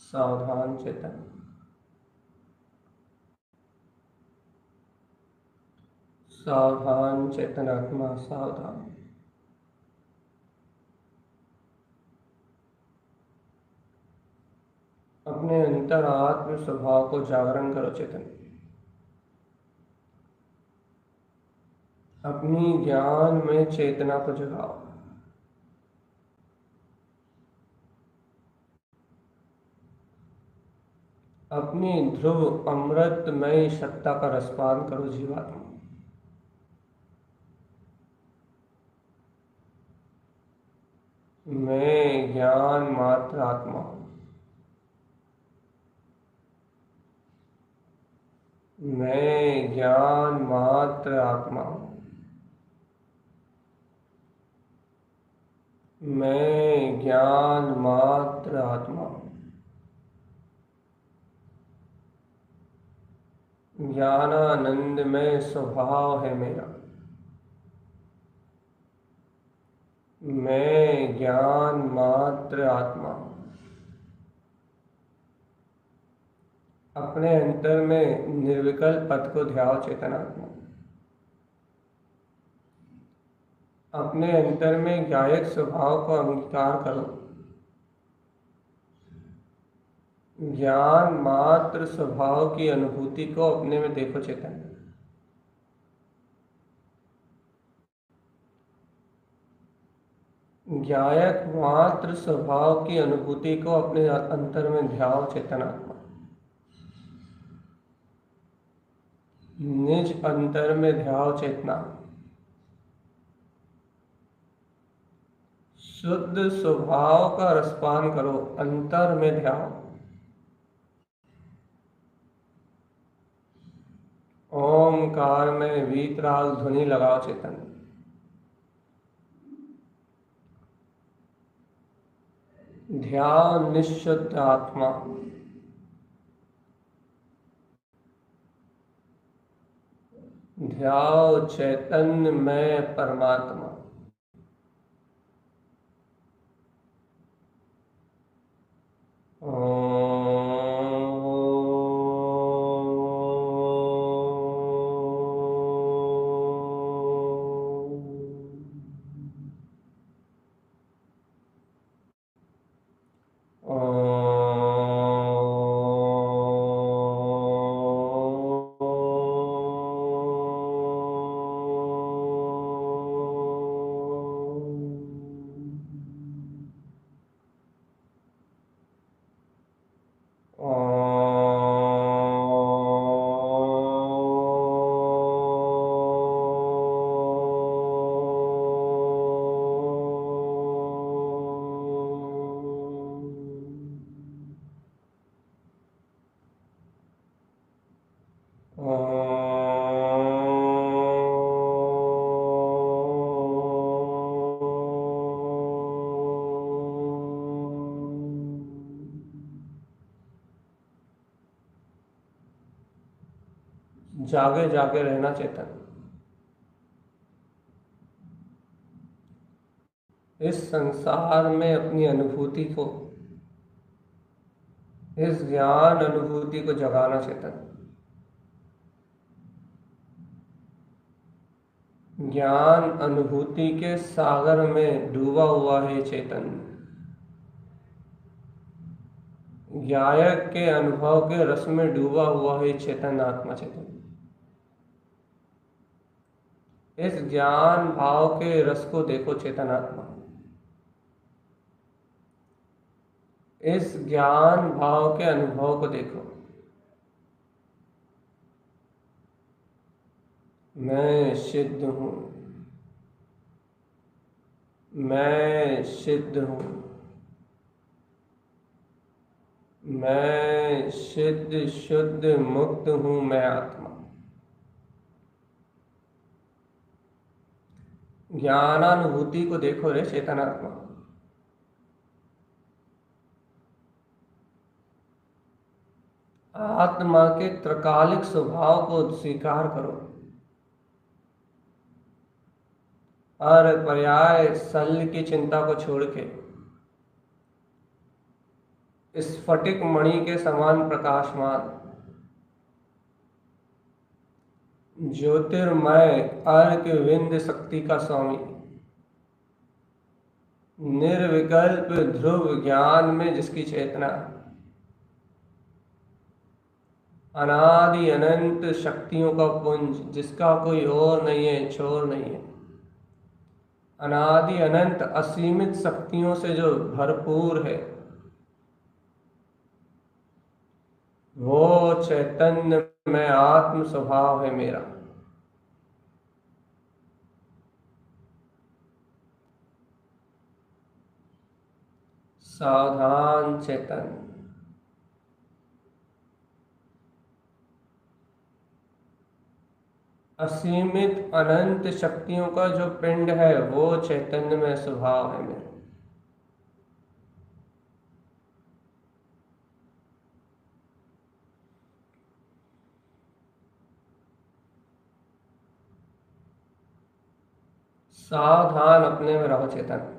सावधान चेतन, सावधान चेतन आत्मा, सावधान। अपने अंतरात्म स्वभाव को जागरण करो चेतन। अपनी ज्ञान में चेतना को जगाओ। अपनी ध्रुव अमृतमय सत्ता का रसपान करो जीवात्मा। मैं ज्ञान मात्र आत्मा हूँ। मैं ज्ञान मात्र आत्मा हूँ। मैं ज्ञान मात्र आत्मा हूँ। ज्ञानानंद में स्वभाव है मेरा। मैं ज्ञान मात्र आत्मा हूँ। अपने अंतर में निर्विकल्प पद को ध्याओ चेतनात्मा। अपने अंतर में गायक स्वभाव को अंगीकार करो। ज्ञान मात्र स्वभाव की अनुभूति को अपने में देखो चैतन्य। ज्ञायक मात्र स्वभाव की अनुभूति को अपने अंतर में ध्याओ चेतनात्मा। निज अंतर में ध्याओ चेतना। शुद्ध स्वभाव का रसपान करो, अंतर में ध्याओ। ओमकार में वीतराग ध्वनि लगाओ चेतन। ध्यान निश्शुद्ध आत्मा। ध्याओ चैतन्य में परमात्मा। जागे जागे रहना चेतन। इस संसार में अपनी अनुभूति को, इस ज्ञान अनुभूति को जगाना चेतन। ज्ञान अनुभूति के सागर में डूबा हुआ है चेतन। ज्ञायक के अनुभव के रस में डूबा हुआ है चेतन, आत्मा चेतन। इस ज्ञान भाव के रस को देखो चेतन आत्मा। इस ज्ञान भाव के अनुभव को देखो। मैं सिद्ध हूं, मैं सिद्ध हूं, मैं सिद्ध शुद्ध मुक्त हूं, मैं आत्मा। ज्ञानानुभूति को देखो रे चेतनात्मा। आत्मा के त्रकालिक स्वभाव को स्वीकार करो। हर पर्याय शल्य की चिंता को छोड़ के स्फटिक मणि के समान प्रकाशमान, ज्योतिर्मय अर्क विंध्य शक्ति का स्वामी, निर्विकल्प ध्रुव ज्ञान में जिसकी चेतना, अनादि अनंत शक्तियों का पुंज जिसका कोई और नहीं है, छोर नहीं है, अनादि अनंत असीमित शक्तियों से जो भरपूर है, वो चैतन्य में आत्म स्वभाव है मेरा। सावधान चेतन। असीमित अनंत शक्तियों का जो पिंड है वो चैतन्य में स्वभाव है मेरा। सावधान अपने में रहो चेतन।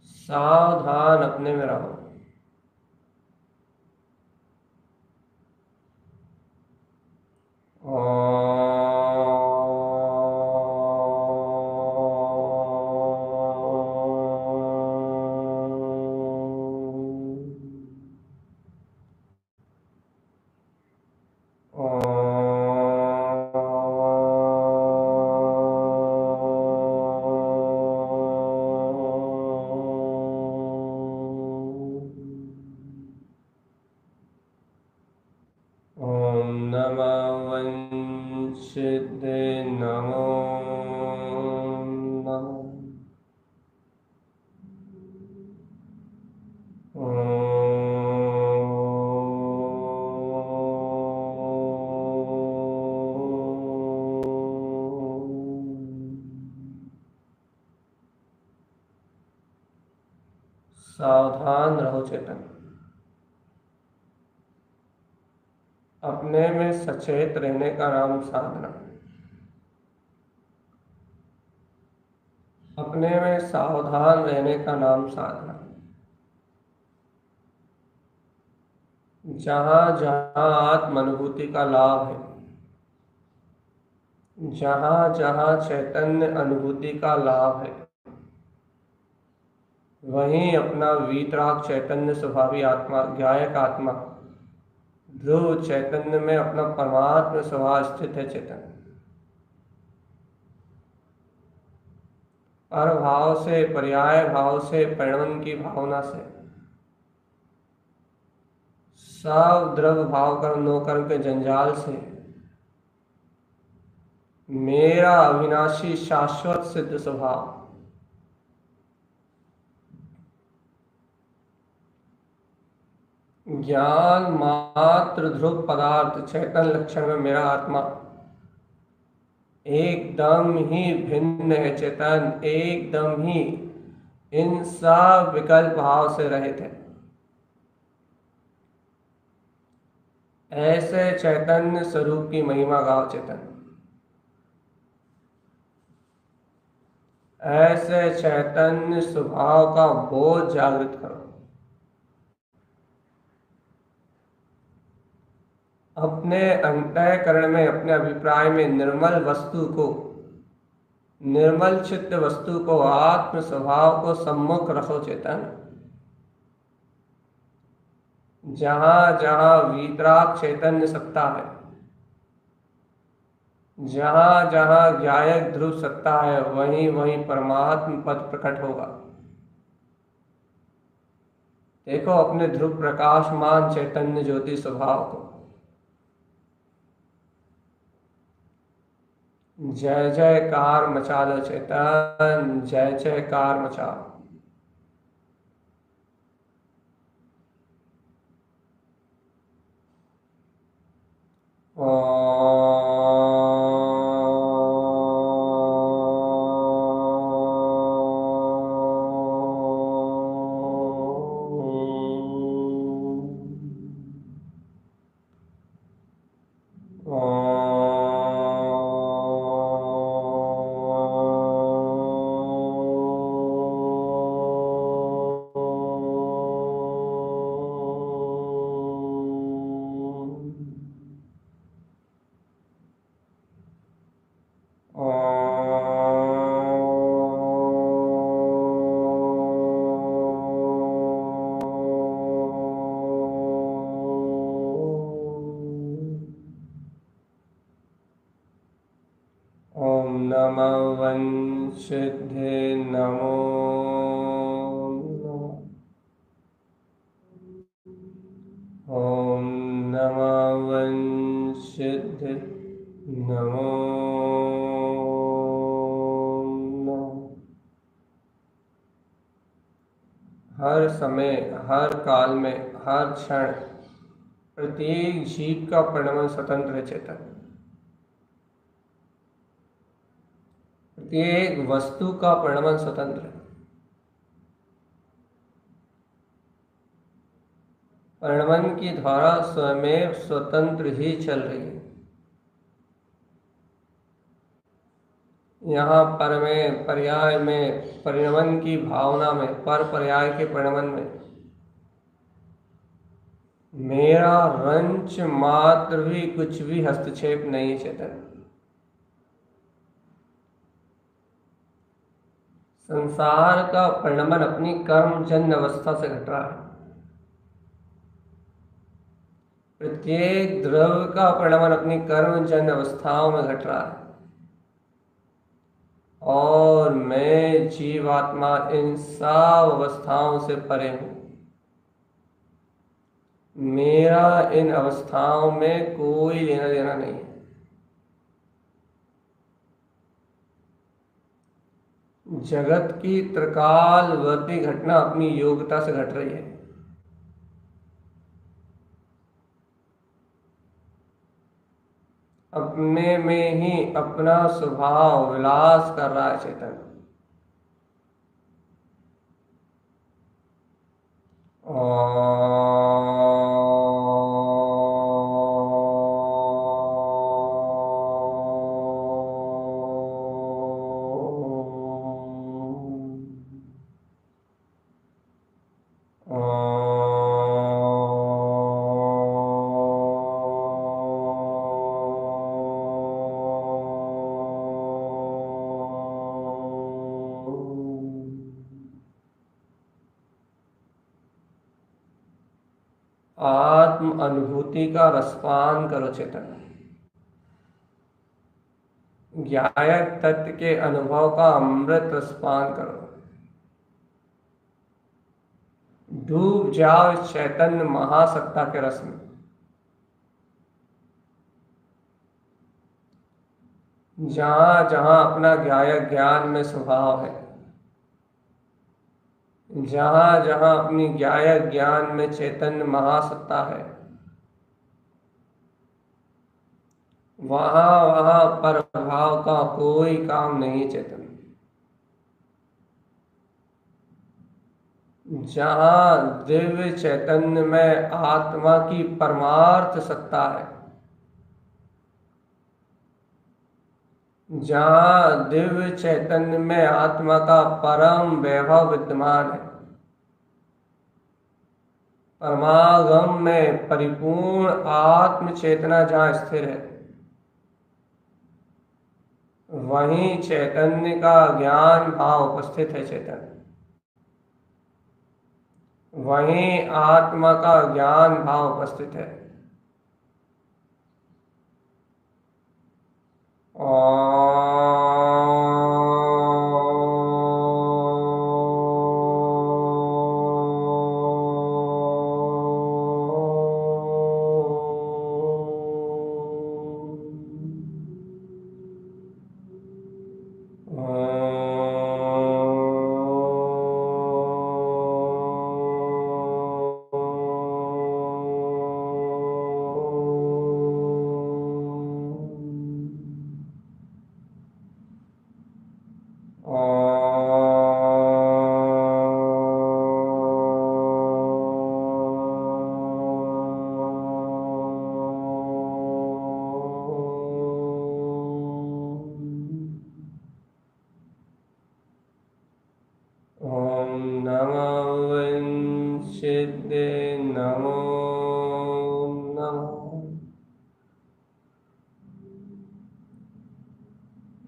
सावधान अपने में रहो। सावधान रहो चेतन। अपने में सचेत रहने का नाम साधना। अपने में सावधान रहने का नाम साधना। जहाँ जहाँ आत्म अनुभूति का लाभ है, जहाँ जहाँ चैतन्य अनुभूति का लाभ है, वहीं अपना वीतराग चैतन्य स्वभावी आत्मा, ज्ञायक आत्मा, ध्रुव चैतन्य में अपना परमात्मा स्वभाव स्थित है चेतन। पर भाव से, पर्याय भाव से, परिणमन की भावना से, सब द्रव्य भाव कर्म नो कर्म के जंजाल से मेरा अविनाशी शाश्वत सिद्ध स्वभाव, ज्ञान मात्र ध्रुव पदार्थ चैतन लक्षण में मेरा आत्मा एकदम ही भिन्न है चेतन, एकदम ही इन सब विकल्प भाव से रहित है। ऐसे चैतन्य स्वरूप की महिमा गाओ चेतन। ऐसे चैतन्य स्वभाव का बोध जागृत करो। अपने अंतःकरण में, अपने अभिप्राय में निर्मल वस्तु को, निर्मल चित्त वस्तु को, आत्म स्वभाव को सम्मुख रखो चेतन। जहाँ जहाँ वीतराग चैतन्य सत्ता है, जहाँ जहाँ ज्ञायक ध्रुव सत्ता है, वहीं वहीं परमात्म पद प्रकट होगा। देखो अपने ध्रुव प्रकाशमान चैतन्य ज्योति स्वभाव को। जय जयकार मचा लो चेतन, जय जयकार मचा। ओम नमः वंशिद्धे नमो नमः। ओम नमः वंशिद्धे नमो नमः। हर समय, हर काल में, हर क्षण प्रत्येक जीव का परिणमन स्वतंत्र है चेतन। प्रत्येक वस्तु का परिणमन स्वतंत्र है। परिणमन की धारा स्वयं स्वतंत्र ही चल रही है। यहाँ पर में, पर्याय में, परिणमन की भावना में, पर पर्याय के परिणमन में मेरा रंच मात्र भी कुछ भी हस्तक्षेप नहीं है चेतन। संसार का परिणमन अपनी कर्मजन्य अवस्था से घट रहा है। प्रत्येक द्रव्य का परिणमन अपनी कर्मजन्य अवस्थाओं में घट रहा है, और मैं जीवात्मा इन सब अवस्थाओं से परे हूं। मेरा इन अवस्थाओं में कोई लेना देना नहीं है। जगत की त्रिकालवर्ती घटना अपनी योग्यता से घट रही है। अपने में ही अपना स्वभाव विलास कर रहा है चेतन। आत्म अनुभूति का रसपान करो चेतन। ज्ञायक तत्व के अनुभव का अमृत रसपान करो। डूब जाओ इस चैतन्य महासत्ता के रस में। जहां जहां अपना ज्ञायक ज्ञान में स्वभाव है, जहां जहां अपनी ज्ञायक ज्ञान में चैतन्य महासत्ता है, वहां वहां प्रभाव का कोई काम नहीं चेतन। जहां दिव्य चैतन्य में आत्मा की परमार्थ सत्ता है, जहां दिव्य चैतन्य में आत्मा का परम वैभव विद्यमान है, परमागम में परिपूर्ण आत्म चेतना जहां स्थिर है, वहीं चैतन्य का ज्ञान भाव उपस्थित है चेतन। वहीं आत्मा का ज्ञान भाव उपस्थित है।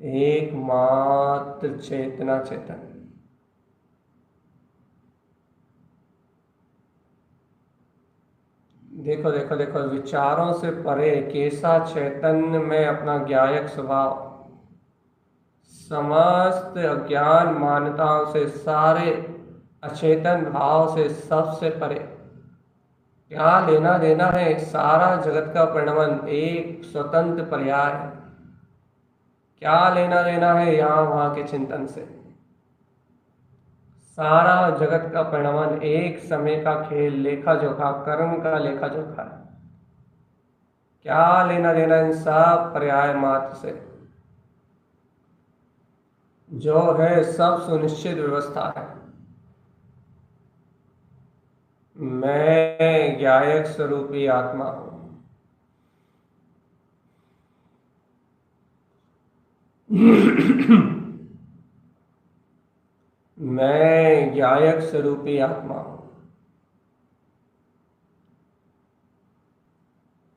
एकमात्र चेतना चेतन। देखो देखो देखो, विचारों से परे कैसा चैतन्य में अपना ज्ञायक स्वभाव, समस्त अज्ञान मान्यताओं से, सारे अचेतन भाव से सबसे परे। क्या लेना देना है, सारा जगत का परिणमन एक स्वतंत्र पर्याय है। क्या लेना देना है यहाँ वहां के चिंतन से। सारा जगत का परिणमन एक समय का खेल, लेखा जोखा, कर्म का लेखा जोखा है। क्या लेना देना इन सब पर्याय मात्र से। जो है सब सुनिश्चित व्यवस्था है। मैं ज्ञायक स्वरूपी आत्मा हूं। मैं ज्ञायक स्वरूपी आत्मा हूं।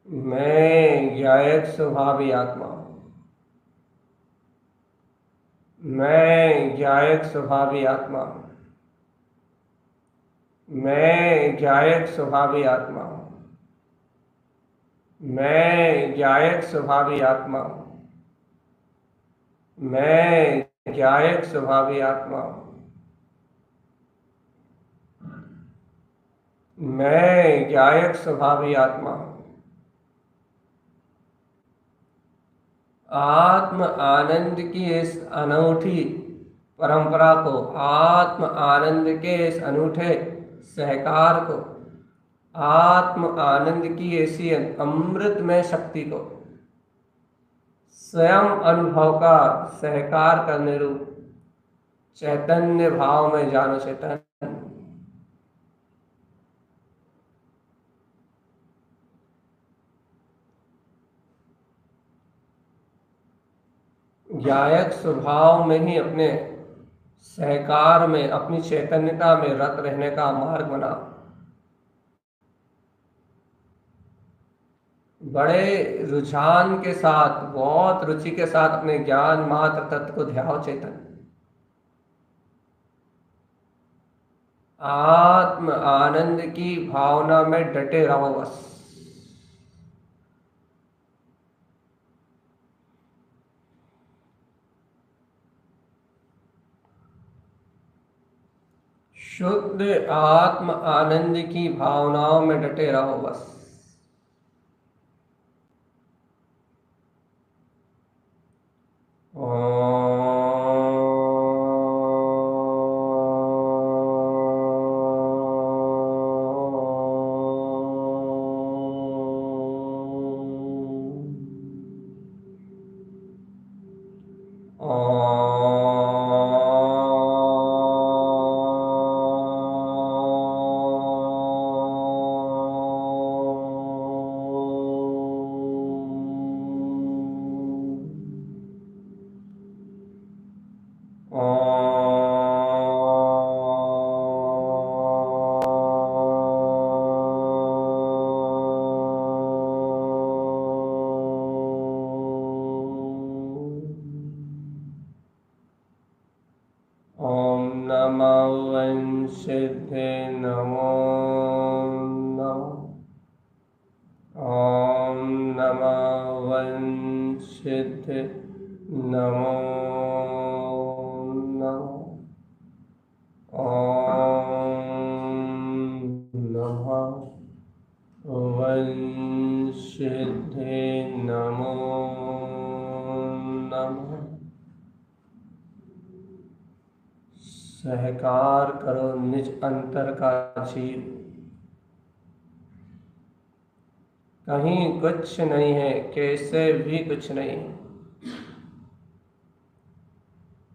मैं ज्ञायक स्वभावी आत्मा हूं। मैं ज्ञायक स्वभावी आत्मा हूं। मैं ज्ञायक स्वभावी आत्मा हूं। मैं ज्ञायक स्वभावी आत्मा हूं। मैं ज्ञायक स्वभावी आत्मा हूं। मैं ज्ञायक स्वभावी आत्मा हूं। आत्म आनंद की इस अनूठी परंपरा को, आत्म आनंद के इस अनूठे सहकार को, आत्म आनंद की ऐसी अमृतमय शक्ति को स्वयं अनुभव का सहकार करने रूप चैतन्य भाव में जानो चेतन। ज्ञायक स्वभाव में ही अपने सहकार में, अपनी चैतन्यता में रत रहने का मार्ग बना। बड़े रुझान के साथ, बहुत रुचि के साथ अपने ज्ञान मात्र तत्व को ध्याओ चेतन। आत्म आनंद की भावना में डटे रहो बस। शुद्ध आत्म आनंद की भावनाओं में डटे रहो बस। ओम नमो वंशिते नमो नमः। ओम नमो वंशिते नमो नमः। ओम नमः वंशिते नमो नमः। सहकार करो निज अंतर का जीव। कहीं कुछ नहीं है, कैसे भी कुछ नहीं है।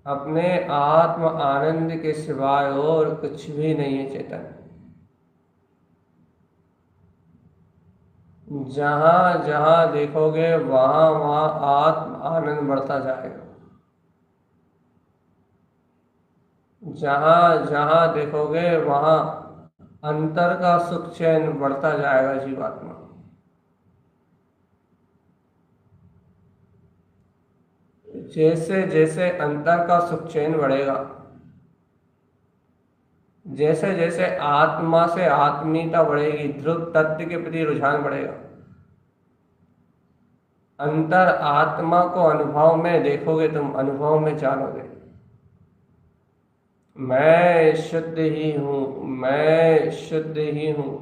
अपने आत्म आनंद के सिवाय और कुछ भी नहीं है चेतन। जहां जहां देखोगे वहां वहां आत्म आनंद बढ़ता जाएगा। जहां जहां देखोगे वहां अंतर का सुख चैन बढ़ता जाएगा जीवात्मा। जैसे जैसे अंतर का सुख चैन बढ़ेगा, जैसे जैसे आत्मा से आत्मीयता बढ़ेगी, ध्रुव तत्व के प्रति रुझान बढ़ेगा। अंतर आत्मा को अनुभव में देखोगे, तुम अनुभव में जानोगे मैं शुद्ध ही हूं, मैं शुद्ध ही हूं।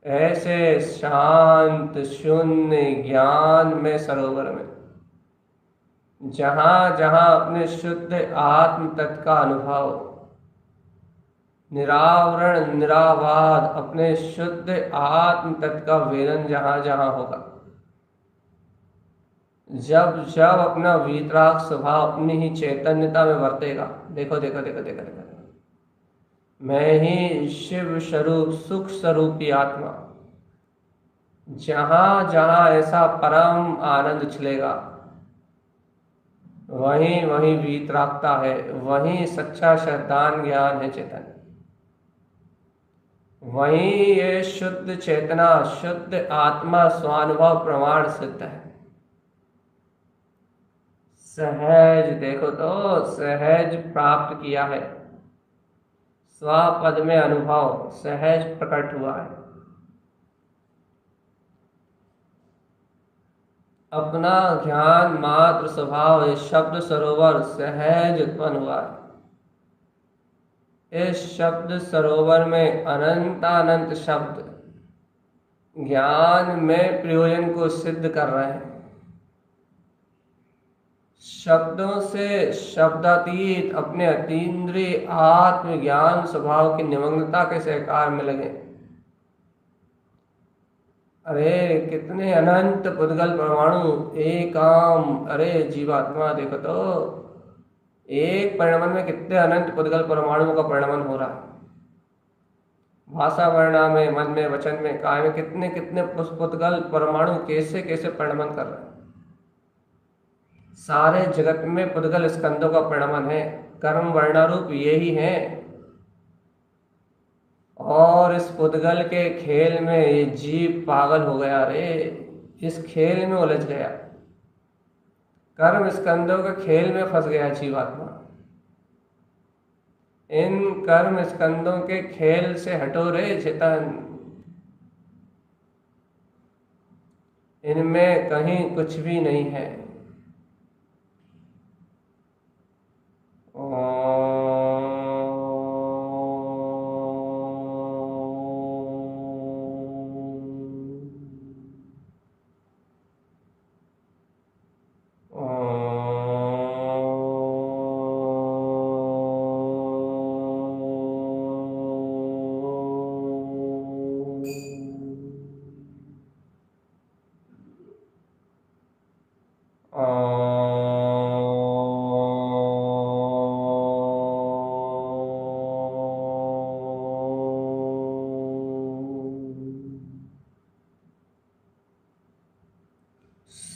ऐसे शांत शून्य ज्ञान में सरोवर में जहां जहां अपने शुद्ध आत्म तत्व का अनुभव, निरावरण निरावाद अपने शुद्ध आत्म तत्व का वेदन जहां जहां होगा, जब जब अपना वीतराग स्वभाव अपनी ही चैतन्यता में वर्तेगा, देखो देखो देखो देखो देखो, मैं ही शिव स्वरूप सुख स्वरूपी आत्मा, जहां जहां ऐसा परम आनंद उछलेगा, वहीं वहीं वीतरागता है, वहीं सच्चा शैतान ज्ञान है चेतन। वहीं ये शुद्ध चेतना, शुद्ध आत्मा स्वानुभव प्रमाण सिद्ध है। सहज देखो तो सहज प्राप्त किया है, स्वपद में अनुभव सहज प्रकट हुआ है। अपना ज्ञान मात्र स्वभाव इस शब्द सरोवर सहज उत्पन्न हुआ है। इस शब्द सरोवर में अनंतानंत शब्द ज्ञान में प्रयोजन को सिद्ध कर रहे हैं। शब्दों से शब्दातीत अपने अतीन्द्रिय आत्मज्ञान स्वभाव की निमग्नता के सहकार में लगे। अरे कितने अनंत पुद्गल परमाणु एक आम, अरे जीवात्मा देखो तो एक परिणमन में कितने अनंत पुद्गल परमाणुओं का परिणमन हो रहा है। भाषा वर्णा में, मन में, वचन में, काय में कितने कितने पुद्गल परमाणु कैसे कैसे परिणमन कर रहे हैं। सारे जगत में पुद्गल स्कंदों का परिणमन है, कर्म वर्णारूप यही है। और इस पुद्गल के खेल में ये जीव पागल हो गया रे, इस खेल में उलझ गया, कर्म स्कंदों के खेल में फंस गया जीवात्मा। इन कर्म स्कंदों के खेल से हटो रे चेतन, इनमें कहीं कुछ भी नहीं है।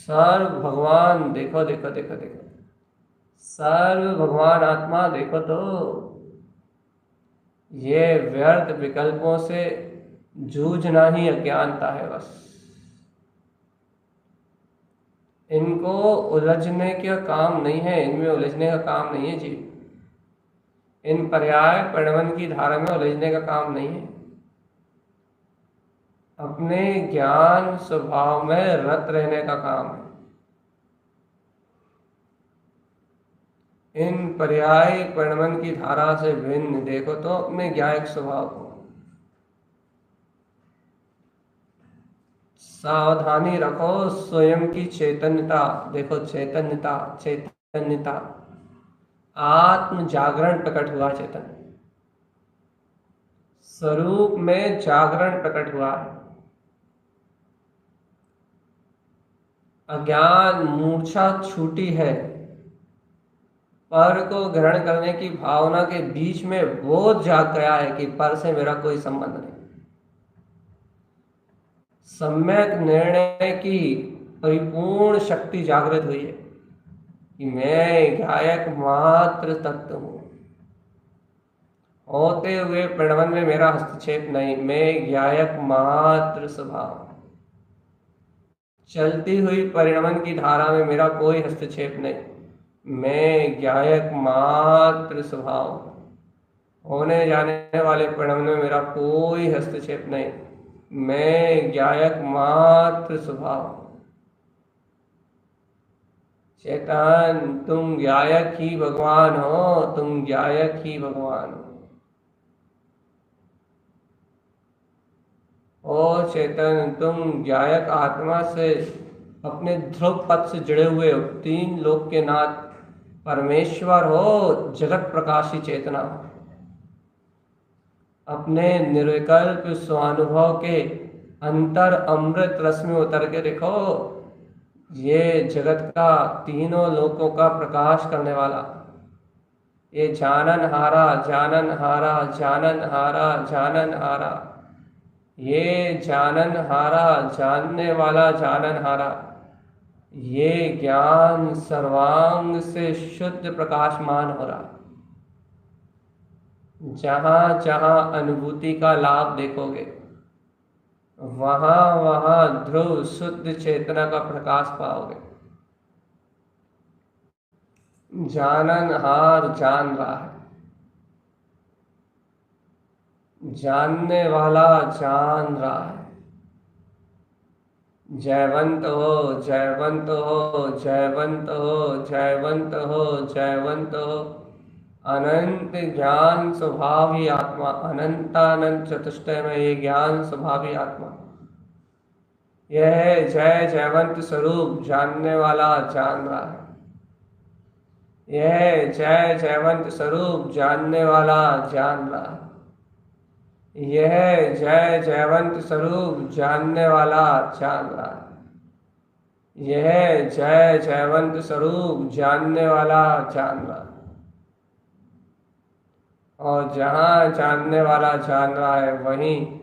सर्व भगवान देखो देखो देखो देखो, सर्व भगवान आत्मा देखो तो, ये व्यर्थ विकल्पों से जूझना ही अज्ञानता है बस। इनको उलझने का काम नहीं है, इनमें उलझने का काम नहीं है जीव, इन पर्याय परिणमन की धारा में उलझने का काम नहीं है। अपने ज्ञान स्वभाव में रत रहने का काम है। इन पर्याय परिणमन की धारा से भिन्न देखो तो अपने ज्ञायक स्वभाव को। सावधानी रखो स्वयं की चैतन्यता देखो, चैतन्यता चैतन्यता, आत्म जागरण प्रकट हुआ, चेतन स्वरूप में जागरण प्रकट हुआ है। अज्ञान मूर्छा छूटी है, पर को ग्रहण करने की भावना के बीच में बोध जाग गया है कि पर से मेरा कोई संबंध नहीं। सम्यक निर्णय की परिपूर्ण शक्ति जागृत हुई है कि मैं गायक मात्र तत्व हूं, होते हुए परिणमन में मेरा हस्तक्षेप नहीं, मैं गायक मात्र स्वभाव, चलती हुई परिणमन की धारा में मेरा कोई हस्तक्षेप नहीं, मैं गायक मात्र स्वभाव, होने जाने वाले परिणमन में मेरा कोई हस्तक्षेप नहीं, मैं गायक मात्र स्वभाव। चेतन तुम गायक ही भगवान हो, तुम गायक ही भगवान हो। ओ चेतन तुम गायक आत्मा से अपने ध्रुव पद से जुड़े हुए हो, तीन लोक के नाथ परमेश्वर हो, जगत प्रकाशी चेतना हो। अपने निर्विकल्प स्वानुभव के अंतर अमृत रस में उतर के देखो, ये जगत का तीनों लोकों का प्रकाश करने वाला, ये जानन हारा जानन हारा जानन हारा जानन हारा, ये जानन हारा जानने वाला जानन हारा, ये ज्ञान सर्वांग से शुद्ध प्रकाशमान हो रहा। जहां जहां अनुभूति का लाभ देखोगे, वहां वहां ध्रुव शुद्ध चेतना का प्रकाश पाओगे। जानन हार जान रहा है, जानने वाला जान रहा है। जयवंत हो जयवंत हो जयवंत हो जयवंत हो जयवंत हो, अनंत ज्ञान स्वभावी आत्मा, अनंतानंत चतुष्टय में ये ज्ञान स्वभावी आत्मा, यह है जय जयवंत स्वरूप, जानने वाला जान रहा है। यह जय जयवंत स्वरूप, जानने वाला जान रहा है। यह जय जयवंत स्वरूप, जानने वाला जान रहा है। यह जय जयवंत स्वरूप, जानने वाला जान रहा है। और जहां जानने वाला जान रहा है, वहीं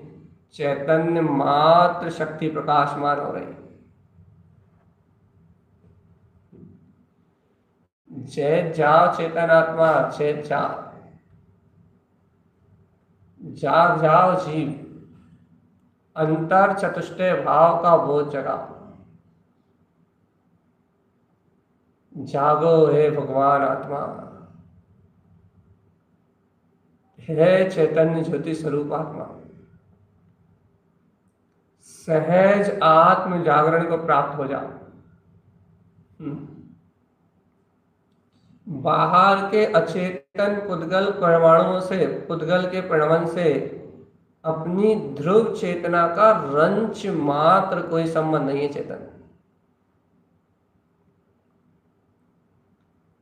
चैतन्य मात्र शक्ति प्रकाशमान हो रही। चेत जाओ चेतन आत्मा, चेत जाओ, जाग जाओ जीव, अंतर चतुष्टय भाव का बोध जगाओ। जागो हे भगवान आत्मा, हे चैतन्य ज्योति स्वरूप आत्मा। सहज आत्म जागरण को प्राप्त हो जाओ। बाहर के अचेतन पुद्गल परमाणुओं से, पुद्गल के प्रणवन से अपनी ध्रुव चेतना का रंच मात्र कोई संबंध नहीं है। चेतन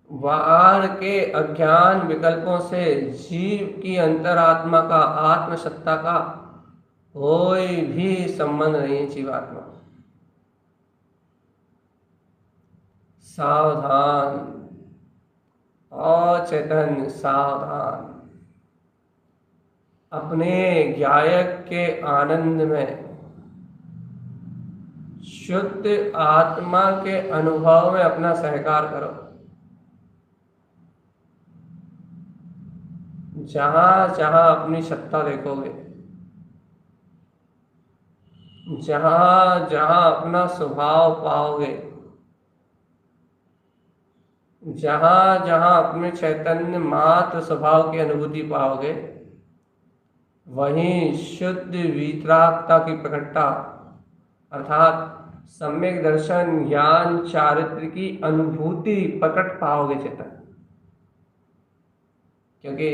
बाहर के अज्ञान विकल्पों से जीव की अंतरात्मा का, आत्म सत्ता का कोई भी संबंध नहीं है। जीवात्मा सावधान, और चेतन सावधान, अपने ज्ञायक के आनंद में, शुद्ध आत्मा के अनुभव में अपना सहकार करो। जहां जहां अपनी सत्ता देखोगे, जहां जहां अपना स्वभाव पाओगे, जहां जहां अपने चैतन्य मात्र स्वभाव की अनुभूति पाओगे, वहीं शुद्ध वीतरागता की प्रकटता अर्थात सम्यक दर्शन, ज्ञान, चारित्र की अनुभूति प्रकट पाओगे चेतन। क्योंकि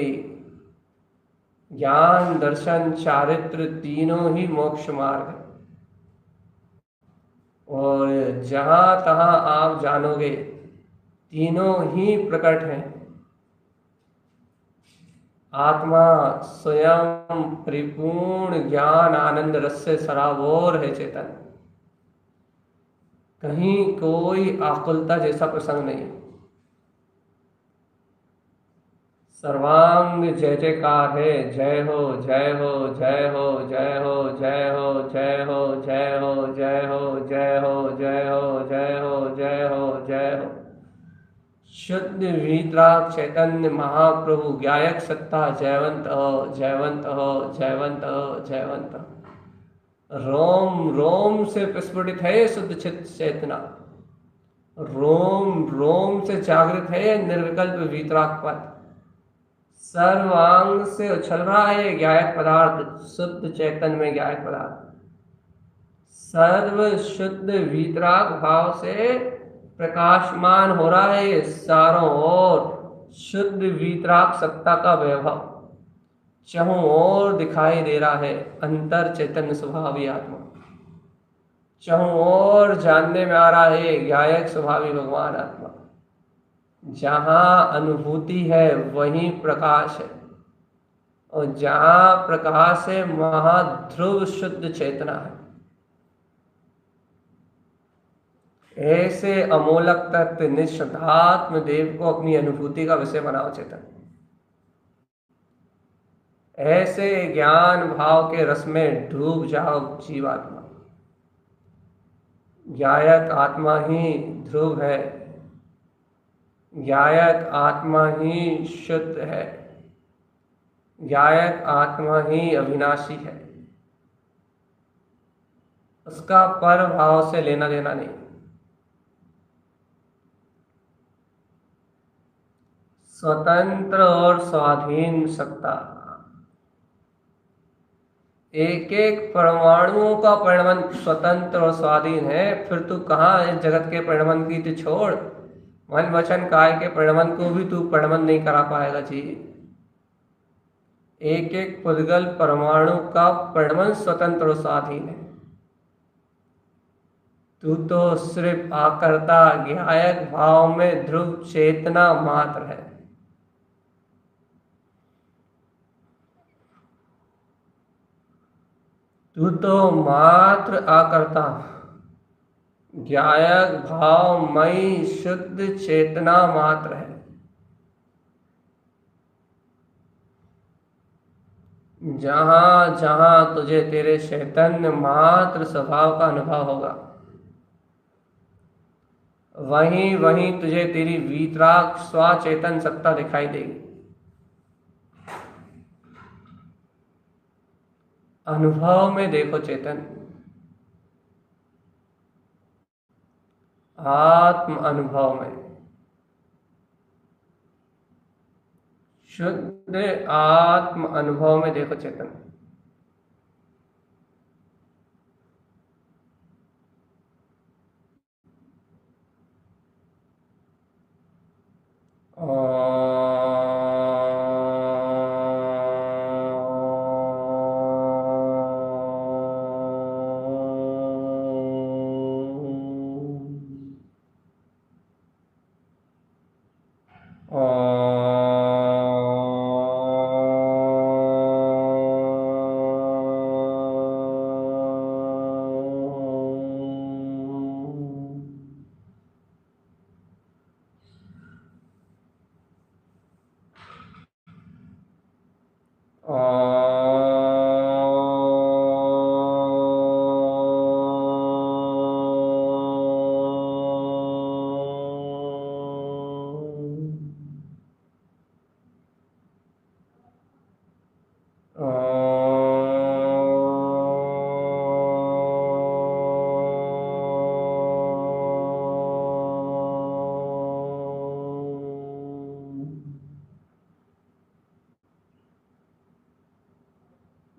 ज्ञान, दर्शन, चारित्र तीनों ही मोक्ष मार्ग है, और जहां तहां आप जानोगे तीनों ही प्रकट हैं। आत्मा स्वयं परिपूर्ण ज्ञान आनंद रस से सराबोर है चेतन। कहीं कोई आकुलता जैसा प्रसंग नहीं। सर्वांग जय जयकार है। जय हो, जय हो, जय हो, जय हो, जय हो, जय हो, जय हो, जय हो, जय हो, जय हो, जय हो, जय हो, जय हो। शुद्ध वीतराग चैतन्य महाप्रभु ज्ञायक सत्ता जयवंत हो, जयवंत हो, जयवंत हो, जयवंत हो। रोम रोम से प्रस्फुटित है शुद्ध चित्त चेतना, रोम रोम से जागृत है निर्विकल्प वीतराग पद। सर्वांग से उछल रहा है ज्ञायक पदार्थ, शुद्ध चैतन्य में ज्ञायक पदार्थ। सर्व शुद्ध वीतराग भाव से प्रकाशमान हो रहा है चारों ओर शुद्ध वीतराग सत्ता का वैभव। चहुं ओर दिखाई दे रहा है अंतर चैतन्य स्वभावी आत्मा। चहुं ओर जानने में आ रहा है ज्ञायक स्वभावी भगवान आत्मा। जहां अनुभूति है वहीं प्रकाश है, और जहां प्रकाश है वहां ध्रुव शुद्ध चेतना है। ऐसे अमोलक तत्व निष्ठात्म देव को अपनी अनुभूति का विषय बनाओ चेतन। ऐसे ज्ञान भाव के रस में डूब जाओ जीवात्मा। ज्ञायक आत्मा ही ध्रुव है, ज्ञायक आत्मा ही शुद्ध है, ज्ञायक आत्मा ही अविनाशी है। उसका पर भाव से लेना देना नहीं। स्वतंत्र और स्वाधीन सत्ता, एक एक परमाणुओं का परिणमन स्वतंत्र और स्वाधीन है। फिर तू कहाँ इस जगत के परिणमन की तू छोड़, मन वचन काय के परिणमन को भी तू परिणमन नहीं करा पाएगा जी। एक एक पुद्गल परमाणु का परिणमन स्वतंत्र और स्वाधीन है। तू तो सिर्फ आकर्ता ज्ञायक भाव में ध्रुव चेतना मात्र है। तू तो मात्र आकर्ता ज्ञायक भावमयी शुद्ध चेतना मात्र है। जहां जहां तुझे तेरे चैतन्य मात्र स्वभाव का अनुभव होगा, वहीं वहीं तुझे तेरी वीतराग स्वचेतन सत्ता दिखाई देगी। अनुभव में देखो चेतन, आत्म अनुभव में, शुद्ध आत्म अनुभव में देखो चेतन।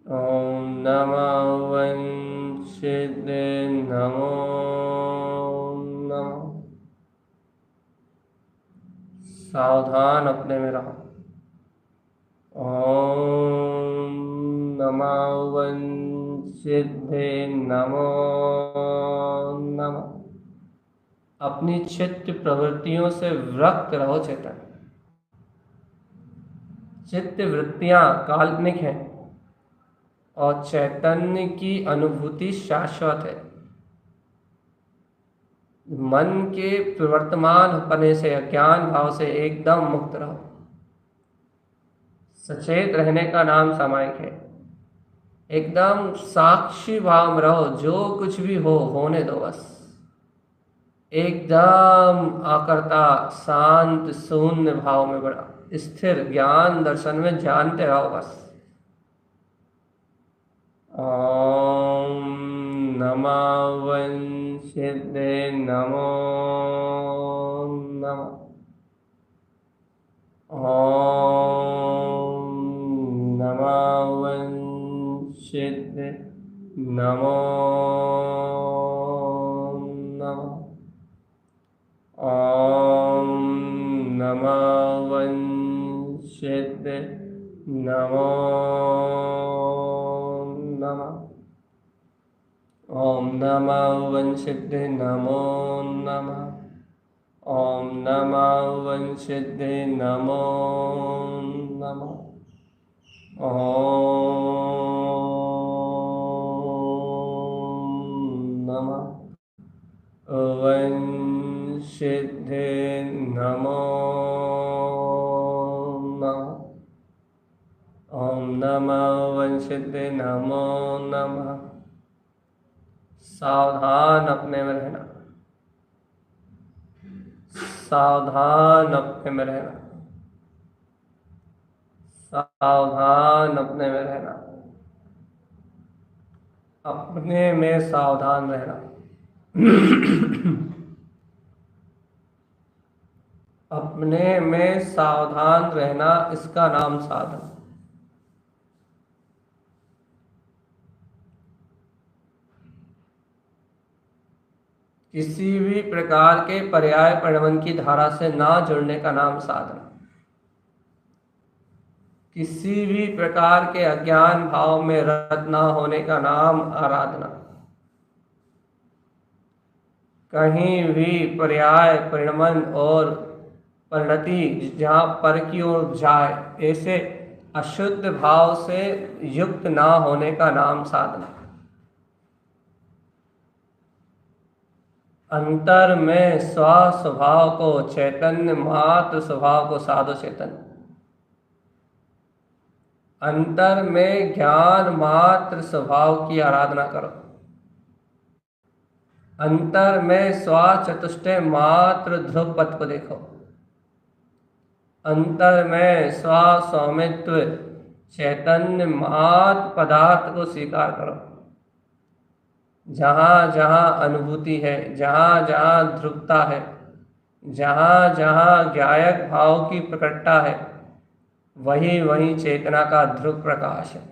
ओम नमः वंशिदे नमो नमः। सावधान अपने में रहो। ओम नमः वंशिदे नमो नमः। अपनी चित्त प्रवृत्तियों से विरक्त रहो चेतन। चित्त वृत्तियां काल्पनिक हैं और चैतन्य की अनुभूति शाश्वत है। मन के प्रवर्तमान होने से, अज्ञान भाव से एकदम मुक्त रहो। सचेत रहने का नाम सामायिक है। एकदम साक्षी भाव में रहो, जो कुछ भी हो होने दो बस। एकदम आकर्ता शांत शून्य भाव में बड़ा स्थिर ज्ञान दर्शन में जानते रहो बस। ओम नमः वंशिदे नमो नमः। ओम नमः वंशिदे नमो नमः। ओम नमः वंशिदे नमो नमः। ओम नमः वंशिदे नमो नमः। ओम नमः वंशिदे नमो नमः। ओम नमः वंशिदे नमो नमः। ओम नमः वंशिदे नमो नमः। सावधान अपने में रहना, सावधान अपने में रहना, सावधान अपने में रहना, अपने में सावधान रहना। अपने में सावधान रहना, इसका नाम साधन। किसी भी प्रकार के पर्याय परिणमन की धारा से ना जुड़ने का नाम साधन। किसी भी प्रकार के अज्ञान भाव में रत ना होने का नाम आराधना। कहीं भी पर्याय परिणमन और परिणति जहाँ पर की ओर जाए, ऐसे अशुद्ध भाव से युक्त ना होने का नाम साधना। अंतर में स्व स्वभाव को, चैतन्य मात्र स्वभाव को साधो चेतन। अंतर में ज्ञान मात्र स्वभाव की आराधना करो। अंतर में स्वचतुष्टय मात्र ध्रुव पथ को देखो। अंतर में स्व स्वामित्व चैतन्य मात्र पदार्थ को स्वीकार करो। जहाँ जहाँ अनुभूति है, जहाँ जहाँ ध्रुवता है, जहाँ जहाँ ज्ञायक भाव की प्रकटता है, वही वही चेतना का ध्रुव प्रकाश है।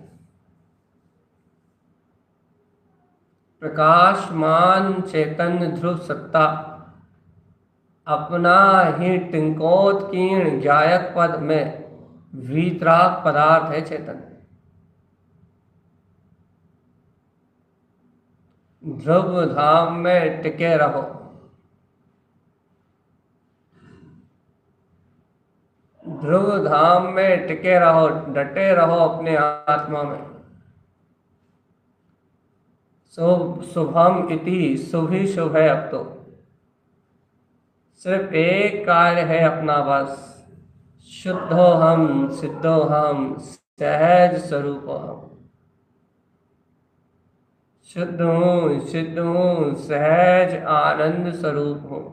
प्रकाशमान चैतन्य ध्रुव सत्ता अपना ही टिंकोत्कीर्ण ज्ञायक पद में वीतराग पदार्थ है चेतन। ध्रुव धाम में टिके रहो। ध्रुव धाम में टिके रहो, डटे रहो अपने आत्मा में। शुभम इति, शुभ ही शुभ है। अब तो सिर्फ एक कार्य है अपना बस, शुद्धो हम सिद्धो हम सहज स्वरूप हम। शुद्ध हूँ, सिद्ध हूँ, सहज आनंद स्वरूप हूँ।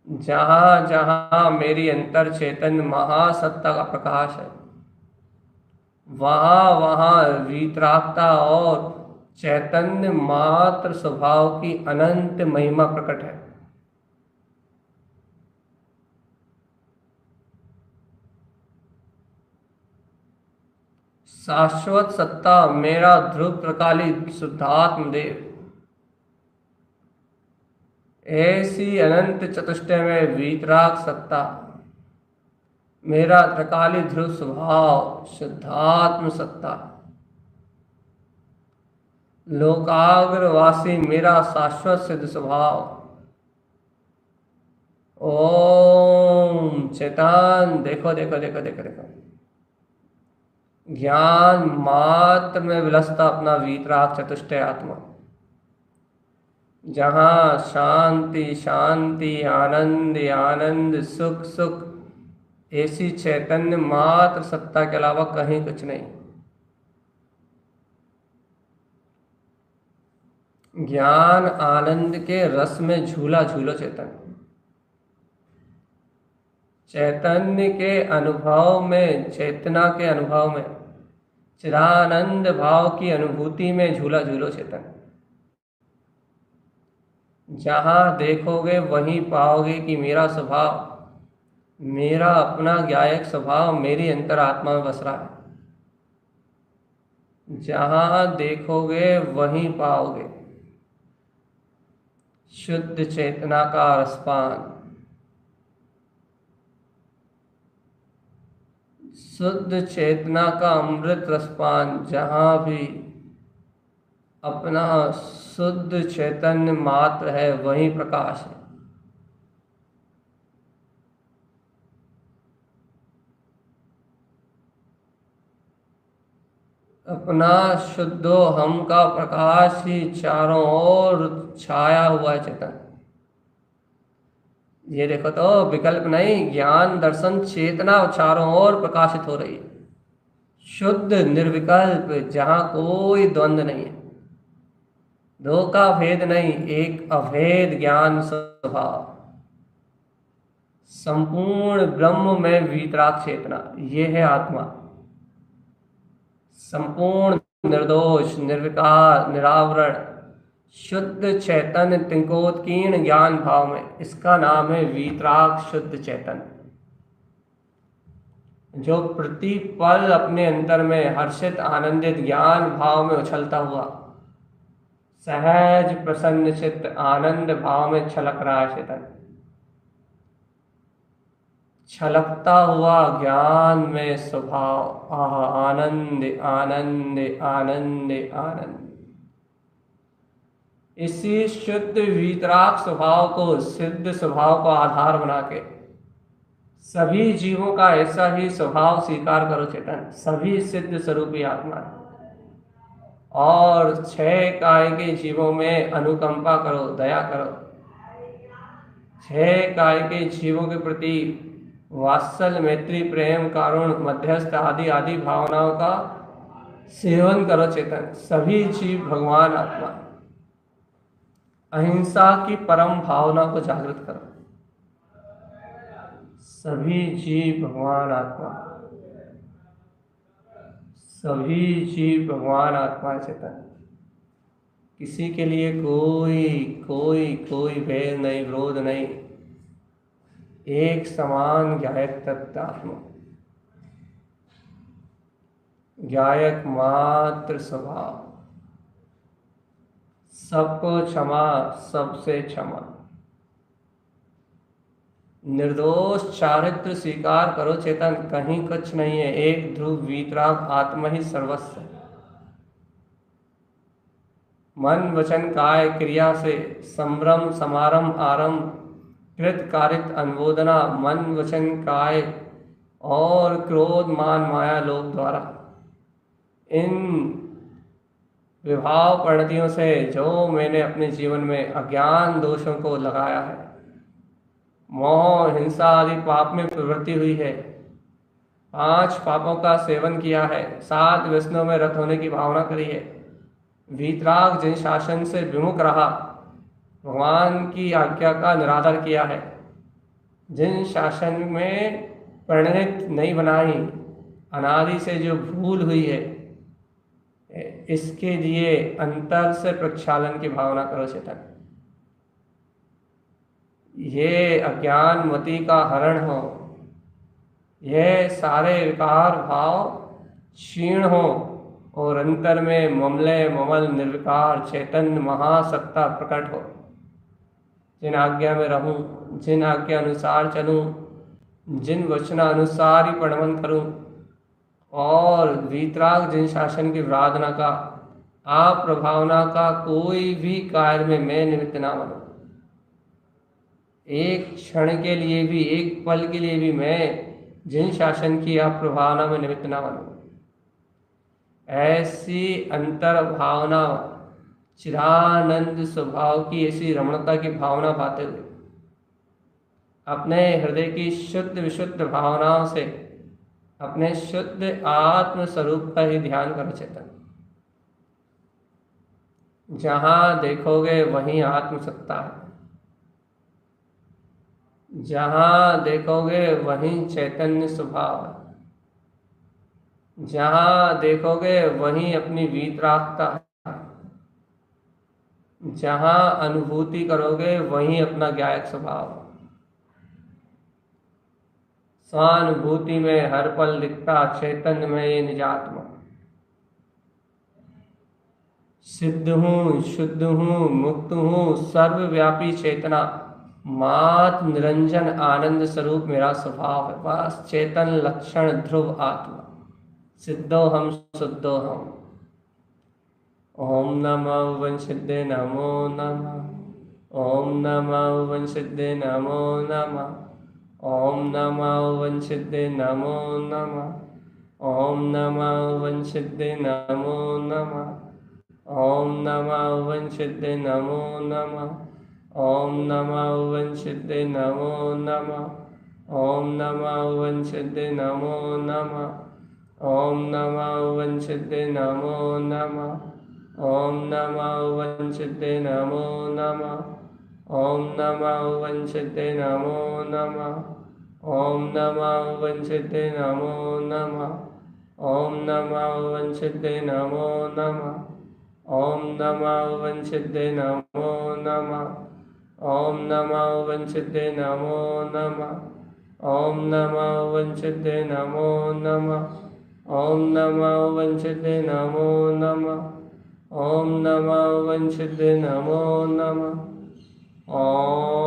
जहाँ जहाँ मेरी अंतर चेतन महासत्ता का प्रकाश है, वहाँ वहाँ वीतरागता और चैतन्य मात्र स्वभाव की अनंत महिमा प्रकट है। शाश्वत सत्ता मेरा ध्रुव प्रकालित शुद्धात्म देव, ऐसी अनंत चतुष्टय में वीतराग सत्ता मेरा त्रिकाली ध्रुव स्वभाव शुद्धात्म सत्ता, लोकाग्रवासी मेरा शाश्वत सिद्ध स्वभाव। ओम चेतन देखो देखो देखो देखो देखो, ज्ञान मात्र में विलसता अपना वीतराग चतुष्टय आत्मा, जहाँ शांति शांति आनंद आनंद सुख सुख, ऐसी चैतन्य मात्र सत्ता के अलावा कहीं कुछ नहीं। ज्ञान आनंद के रस में झूला झूलो चेतन, चैतन्य के अनुभव में, चेतना के अनुभव में, चिदानंद भाव की अनुभूति में झूला झूलो चेतन। जहाँ देखोगे वहीं पाओगे कि मेरा स्वभाव, मेरा अपना ज्ञायक स्वभाव मेरी अंतरात्मा में बस रहा है। जहाँ देखोगे वहीं पाओगे शुद्ध चेतना का रसपान, शुद्ध चेतना का अमृत रसपान। जहाँ भी अपना शुद्ध चैतन्य मात्र है वहीं प्रकाश है। अपना शुद्धो हम का प्रकाश ही चारों ओर छाया हुआ है चेतन। ये देखो तो विकल्प नहीं, ज्ञान दर्शन चेतना चारों ओर प्रकाशित हो रही है, शुद्ध निर्विकल्प, जहाँ कोई द्वंद्व नहीं है, दो का भेद नहीं, एक अभेद ज्ञान स्वभाव, संपूर्ण ब्रह्म में वीतराग चेतना, ये है आत्मा। संपूर्ण निर्दोष निर्विकार निरावरण शुद्ध चैतन्य तिंकोत्कीर्ण ज्ञान भाव में, इसका नाम है वीतराग शुद्ध चैतन्य, जो प्रति पल अपने अंतर में हर्षित आनंदित ज्ञान भाव में उछलता हुआ सहज प्रसन्न चित्त आनंद भाव में छलक रहा है चेतन। छलकता हुआ ज्ञान में स्वभाव, आनंद आनंद आनंद आनंद। इसी शुद्ध वीतराग स्वभाव को, सिद्ध स्वभाव को आधार बना के सभी जीवों का ऐसा ही स्वभाव स्वीकार करो चेतन। सभी सिद्ध स्वरूपी आत्मा है और छह काय के जीवों में अनुकंपा करो, दया करो। छह काय के जीवों के प्रति वात्सल मैत्री प्रेम कारुण मध्यस्थ आदि आदि भावनाओं का सेवन करो चेतन। सभी जीव भगवान आत्मा, अहिंसा की परम भावना को जागृत करो। सभी जीव भगवान आत्मा, सभी जीव भगवान आत्मा चेतन। किसी के लिए कोई कोई कोई भेद नहीं, विरोध नहीं। एक समान ज्ञायक तत्व, ज्ञायक मात्र स्वभाव, सबको क्षमा, सबसे क्षमा, निर्दोष चारित्र स्वीकार करो चेतन। कहीं कुछ नहीं है, एक ध्रुव वीतराग आत्मा ही सर्वस्व है। मन वचन काय क्रिया से संभ्रम समारंभ आरंभ कृत कारित अनुमोदना, मन वचन काय और क्रोध मान माया लोभ द्वारा, इन विभाव परिणतियों से जो मैंने अपने जीवन में अज्ञान दोषों को लगाया है, मोह हिंसा आदि पाप में प्रवृत्ति हुई है, 5 पापों का सेवन किया है, 7 व्यसनों में रत होने की भावना करी है, वीतराग जिन शासन से विमुख रहा, भगवान की आज्ञा का निरादर किया है, जिन शासन में परिणत नहीं बनाई, अनादि से जो भूल हुई है, इसके लिए अंतर से प्रक्षालन की भावना करो चेतन। ये अज्ञान मति का हरण हो, यह सारे विकार भाव क्षीण हो और अंतर में ममले ममल निर्विकार चैतन्य महासत्ता प्रकट हो। जिन आज्ञा में रहूं, जिन आज्ञा अनुसार चलूं, जिन वचनानुसार ही प्रणमन करूं और वीतराग जिन शासन की विराधना का आप प्रभावना का कोई भी कार्य में मैं निमित्त ना बनूं। एक क्षण के लिए भी, एक पल के लिए भी मैं जिन शासन की आप प्रभावना में निमित्त ना बनूं। ऐसी अंतर भावना, चिरानंद स्वभाव की ऐसी रमणता की भावना पाते हुए अपने हृदय की शुद्ध विशुद्ध भावनाओं से अपने शुद्ध आत्म स्वरूप का ही ध्यान करो चेतन। जहां देखोगे वहीं आत्म सत्ता है, जहां देखोगे वहीं चैतन्य स्वभाव है, जहां देखोगे वहीं अपनी वीतरागता है, जहां अनुभूति करोगे वहीं अपना ज्ञायक स्वभाव है। स्वानुभूति में हर पल दिखता चैतन्य में ये निजात्मा। सिद्ध हूँ, शुद्ध हूँ, मुक्त हूँ, सर्वव्यापी चेतना, मात निरंजन आनंद स्वरूप मेरा स्वभाव है। बस चेतन लक्षण ध्रुव आत्मा, सिद्धो हम शुद्धो हम। ओम नमः वंशिद्धे नमो नमः, ओम नमः वंशिद्धे नमो नमः, ओम नमः वंशिद्धे नमो नमः, ओम नमः वंशिद्धे नमो नमः, ओम नमः वंशिद्धे नमो नमः, ओम नमः वंशिद्धे नमो नमः, ओम नमः वंशिद्धे नमो नमः, ओम नमः वंशिद्धे नमो नमः, ओम नमः वंशिद्धे नमो नमः, ओम नमः वंशिद्धे नमो नमः, ओम नमः वंशिद्धे नमो नमः, ओम नमः वंशिद्धे नमो नमः, ओम नमः वंशिद्धे नमो नमः, ओम नमः वंशिद्धे नमो नमः, ओम नमः वंशिद्धे नमो नमः, ओम नमः वंशिद्धे नमो नमः, ओम नमः वंशिद्धे नमो नमः, ओम